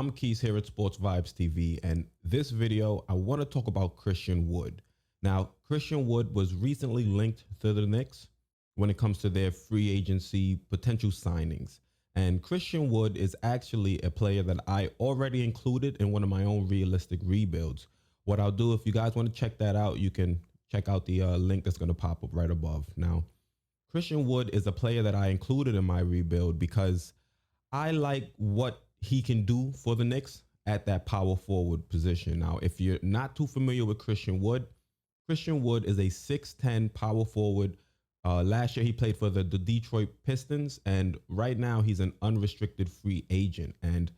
I'm Keys here at Sports Vibes TV, and this video I want to talk about Christian Wood. Now, Christian Wood was recently linked to the Knicks when it comes to their free agency potential signings. And Christian Wood is actually a player that I already included in one of my own realistic rebuilds. What I'll do, if you guys want to check that out, you can check out the link that's going to pop up right above. Now, Christian Wood is a player that I included in my rebuild because I like what he can do for the Knicks at that power forward position. Now, if you're not too familiar with Christian Wood is a 6'10 power forward. Last year, he played for the Detroit Pistons, and right now he's an unrestricted free agent. And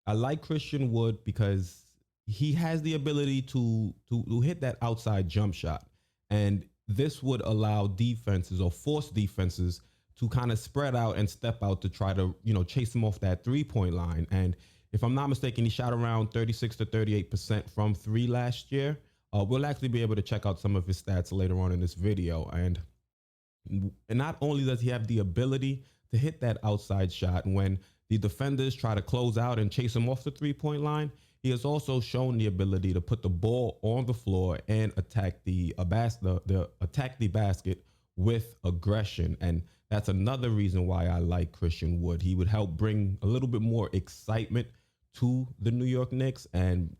I like Christian Wood because he has the ability to hit that outside jump shot. And this would allow defenses or force defenses to kind of spread out and step out to try to, chase him off that 3-point line. And if I'm not mistaken, he shot around 36 to 38% from three last year. We'll actually be able to check out some of his stats later on in this video. And not only does he have the ability to hit that outside shot when the defenders try to close out and chase him off the 3-point line, he has also shown the ability to put the ball on the floor and attack the basket with aggression. And that's another reason why I like Christian Wood. He would help bring a little bit more excitement to the New York Knicks. And,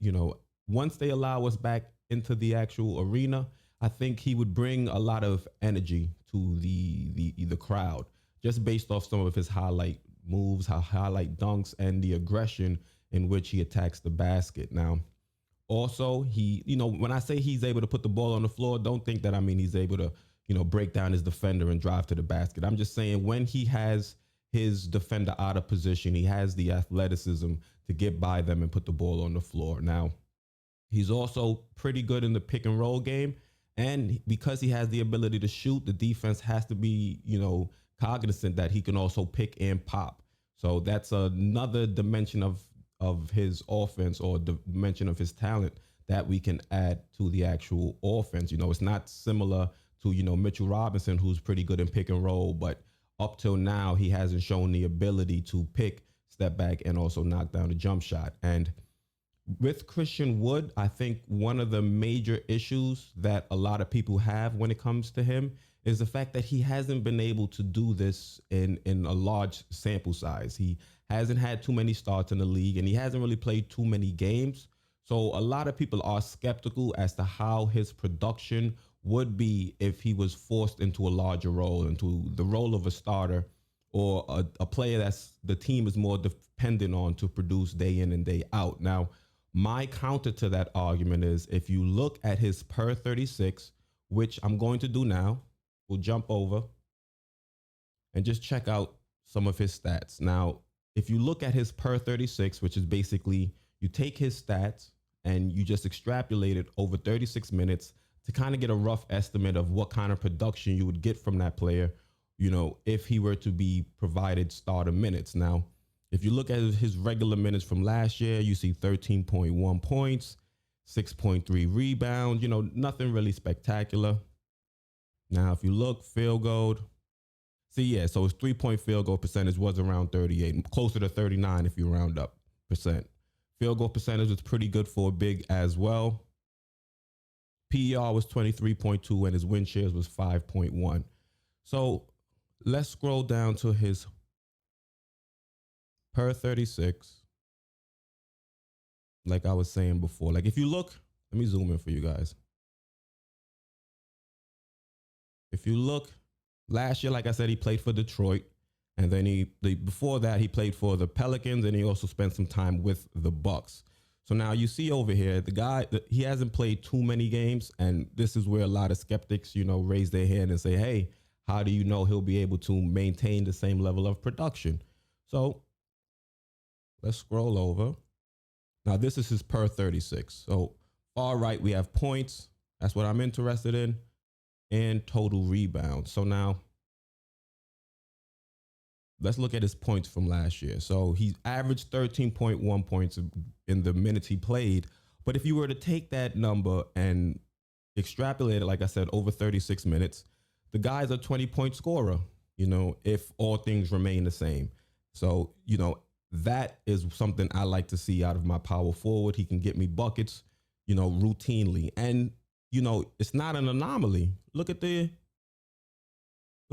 once they allow us back into the actual arena, I think he would bring a lot of energy to the crowd, just based off some of his highlight moves, highlight dunks, and the aggression in which he attacks the basket. Now, also, he, when I say he's able to put the ball on the floor, don't think that I mean he's able to, break down his defender and drive to the basket. I'm just saying when he has his defender out of position, he has the athleticism to get by them and put the ball on the floor. Now, he's also pretty good in the pick and roll game. And because he has the ability to shoot, the defense has to be, cognizant that he can also pick and pop. So that's another dimension of his offense, or dimension of his talent that we can add to the actual offense. It's not similar to, Mitchell Robinson, who's pretty good in pick and roll, but up till now, he hasn't shown the ability to pick, step back, and also knock down the jump shot. And with Christian Wood, I think one of the major issues that a lot of people have when it comes to him is the fact that he hasn't been able to do this in a large sample size. He hasn't had too many starts in the league, and he hasn't really played too many games. So a lot of people are skeptical as to how his production would be if he was forced into a larger role, into the role of a starter, or a player that's the team is more dependent on to produce day in and day out. Now, my counter to that argument is if you look at his per 36, which I'm going to do now, we'll jump over and just check out some of his stats. Now, if you look at his per 36, which is basically you take his stats and you just extrapolate it over 36 minutes to kind of get a rough estimate of what kind of production you would get from that player, if he were to be provided starter minutes. Now, if you look at his regular minutes from last year, you see 13.1 points, 6.3 rebounds, nothing really spectacular. Now, if you look field goal, so his 3-point field goal percentage was around 38, closer to 39 if you round up percent. Field goal percentage was pretty good for a big as well. PER was 23.2 and his win shares was 5.1. So let's scroll down to his per 36. Like I was saying before, like if you look, let me zoom in for you guys. If you look, last year, like I said, he played for Detroit, and then before that he played for the Pelicans, and he also spent some time with the Bucks. So now you see over here, the guy, he hasn't played too many games, and this is where a lot of skeptics, raise their hand and say, hey, how do you know he'll be able to maintain the same level of production? So let's scroll over. Now this is his per 36. So far right, we have points. That's what I'm interested in. And total rebounds. So now let's look at his points from last year. So he averaged 13.1 points in the minutes he played. But if you were to take that number and extrapolate it, like I said, over 36 minutes, the guy's a 20-point scorer, if all things remain the same. So, that is something I like to see out of my power forward. He can get me buckets, routinely. And, it's not an anomaly. Look at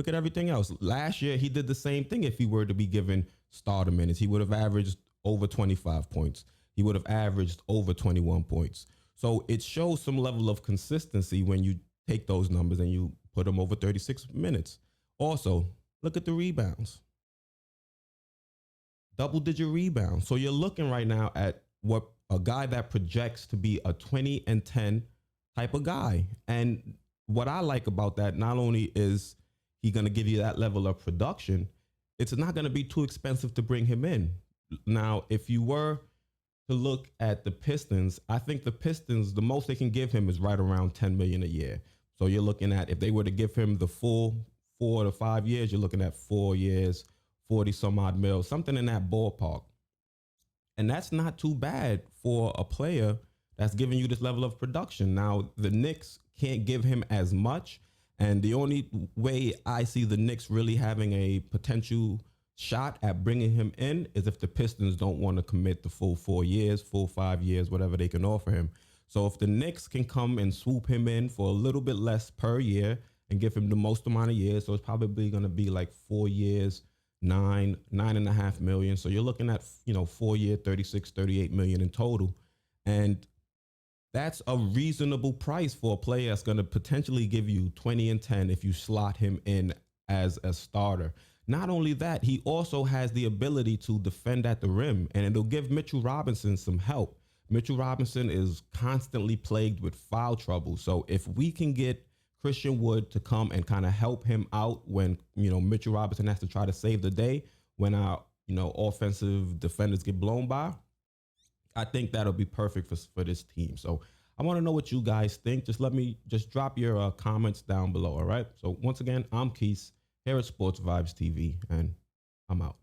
everything else. Last year, he did the same thing. If he were to be given starter minutes, he would have averaged over 25 points. He would have averaged over 21 points. So it shows some level of consistency when you take those numbers and you put them over 36 minutes. Also, look at the rebounds. Double-digit rebounds. So you're looking right now at what a guy that projects to be a 20 and 10 type of guy. And what I like about that, not only is he going to give you that level of production, it's not going to be too expensive to bring him in. Now, if you were to look at the Pistons, I think the Pistons, the most they can give him is right around $10 million a year. So you're looking at, if they were to give him the full 4 to 5 years, you're looking at 4 years, 40 some odd mil, something in that ballpark. And that's not too bad for a player that's giving you this level of production. Now, the Knicks can't give him as much. And the only way I see the Knicks really having a potential shot at bringing him in is if the Pistons don't want to commit the full 4 years, full 5 years, whatever they can offer him. So if the Knicks can come and swoop him in for a little bit less per year and give him the most amount of years, so it's probably going to be like 4 years, 9.5 million. So you're looking at, 4 year, 36, 38 million in total. And that's a reasonable price for a player that's going to potentially give you 20 and 10 if you slot him in as a starter. Not only that, he also has the ability to defend at the rim, and it'll give Mitchell Robinson some help. Mitchell Robinson is constantly plagued with foul trouble. So if we can get Christian Wood to come and kind of help him out when, Mitchell Robinson has to try to save the day when our, offensive defenders get blown by, I think that'll be perfect for this team. So I want to know what you guys think. Just drop your comments down below. All right. So once again, I'm Keith here at Sports Vibes TV, and I'm out.